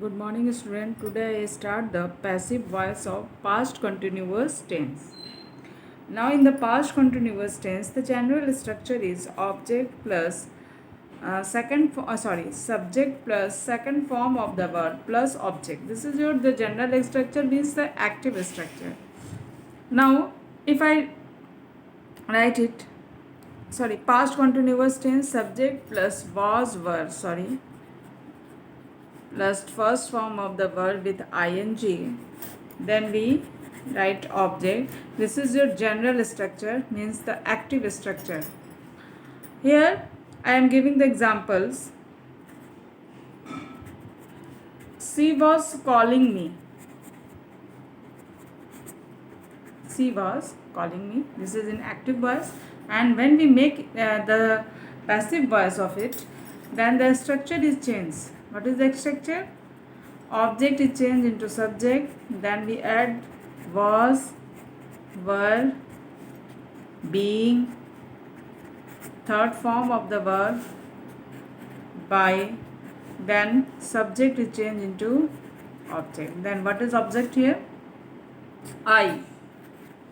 Good morning, student. Today I start the passive voice of past continuous tense. Now, in the past continuous tense, the general structure is object plus subject plus second form of the verb plus object. This is your the general structure means the active structure. Now, if I write it, past continuous tense subject plus was were plus first form of the verb with ing, then we write object. This is your general structure means the active structure. Here I am giving the examples. She was calling me. She was calling me. This is in active voice, and when we make the passive voice of it, then the structure is changed. What is the structure? Object is changed into subject, then we add was, were, being, third form of the verb by, then subject is changed into object. Then what is object here? I,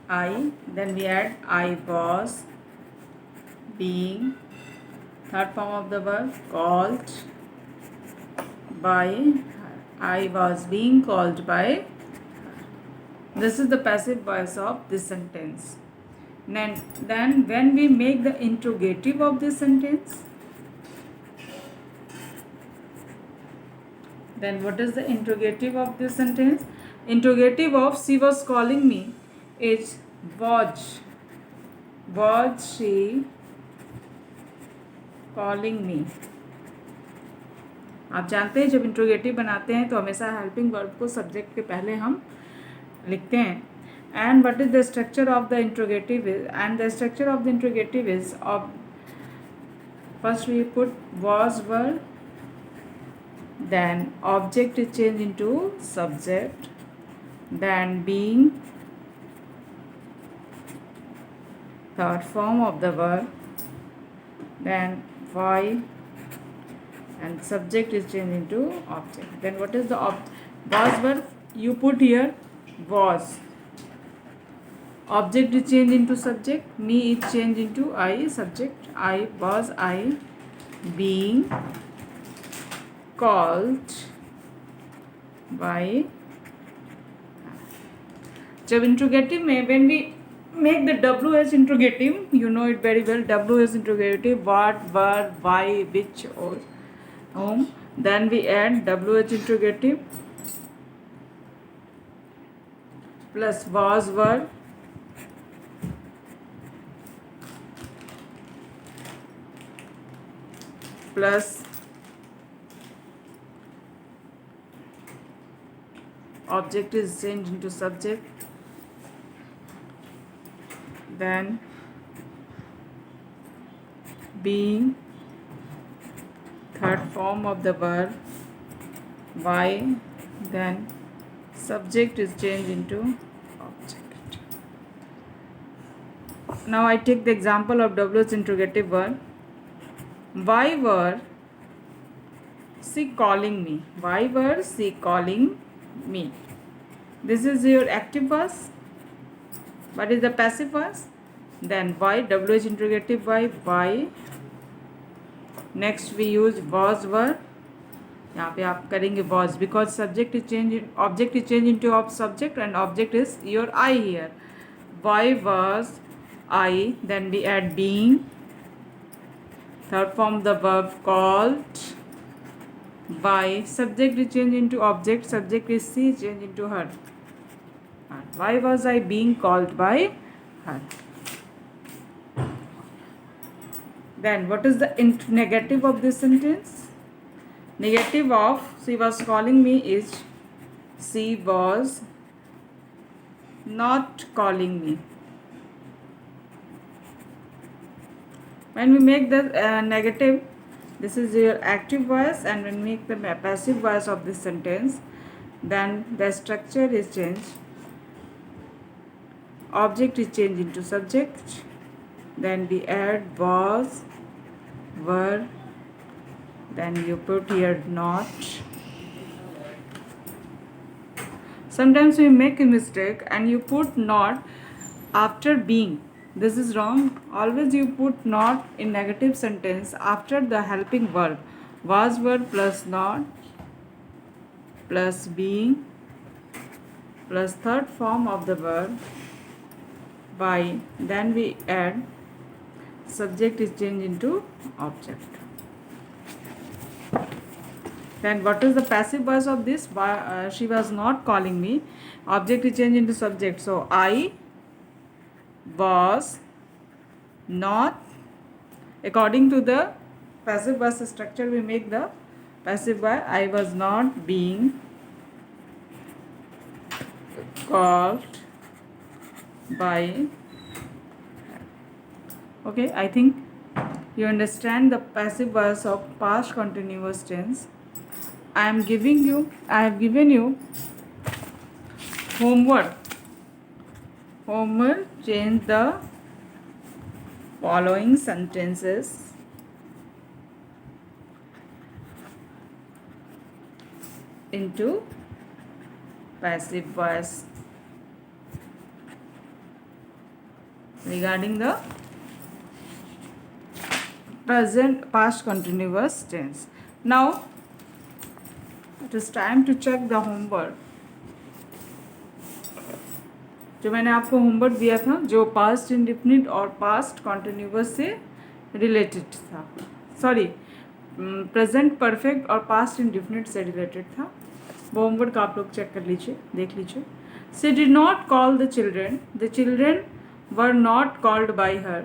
then we add I was, being, third form of the verb called by, I was being called by. This is the passive voice of this sentence. Then when we make the interrogative of this sentence, then what is the interrogative of this sentence? Interrogative of she was calling me is was she calling me? आप जानते हैं जब interrogative बनाते हैं तो हमेशा helping verb को subject के पहले हम लिखते हैं. And what is the structure of the interrogative is, and the structure of the interrogative is of first we put was, were, then object is changed into subject, then being, third form of the verb, then why, and subject is changed into object. Then what is the was, were? You put here was. Object is changed into subject, me is changed into I, subject, I was, I being called by. जब interrogative में when we make the W as interrogative, you know it very well. W as interrogative, what, where, why, which, or whom. Then we add W as interrogative plus was, were, plus object is changed into subject, then being, third form of the verb why, then subject is changed into object. Now I take the example of W's interrogative verb. Why were she calling me? Why were she calling me? This is your active voice. What is the passive voice? Then why, WH interrogative why. Next we use was, were. यहाँ पे आप करेंगे was because subject is changed, object is changed into subject and object is your I here. Why was I? Then we add being, third form the verb called by, subject is changed into object, subject is she changed into her. Why was I being called by her? Then what is the negative of this sentence? Negative of she was calling me is she was not calling me. When we make the negative, this is your active voice, and when we make the passive voice of this sentence, then the structure is changed. Object is changed into subject, then we add was, were, then you put here not, Sometimes we make a mistake and you put not after being. This is wrong. Always you put not in negative sentence after the helping verb. Was verb plus not plus being plus third form of the verb by, then we add subject is changed into object. Then what is the passive voice of this? She was not calling me. Object is changed into subject. So I was not. According to the passive voice structure, we make the passive voice. I was not being called by. Okay, I think you understand the passive voice of past continuous tense. I have given you homework. Homework, change the following sentences into passive voice regarding the past continuous tense. Now it is time to check the homework. जो मैंने आपको homework दिया था, जो past indefinite और past continuous से related था, sorry present perfect और पास्ट इंडिफिनिट से रिलेटेड था, वो होमवर्क आप लोग चेक कर लीजिए, देख लीजिए. She did not call the children were not called by her.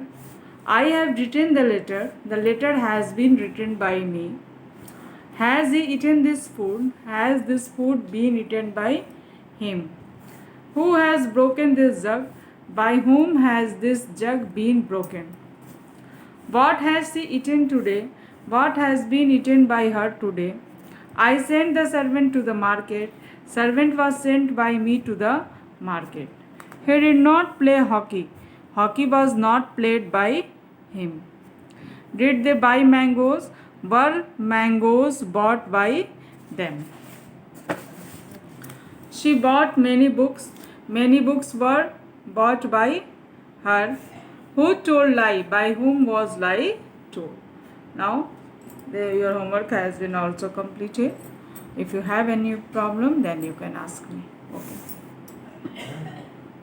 I have written the letter has been written by me. Has he eaten this food? Has this food been eaten by him? Who has broken this jug? By whom has this jug been broken? What has she eaten today? What has been eaten by her today? I sent the servant to the market. Servant was sent by me to the market. He did not play hockey. Hockey was not played by him. Did they buy mangoes? Were mangoes bought by them? She bought many books. Many books were bought by her. Who told lie? By whom was lie told? Now your homework has been also completed. If you have any problem, then you can ask me. Okay.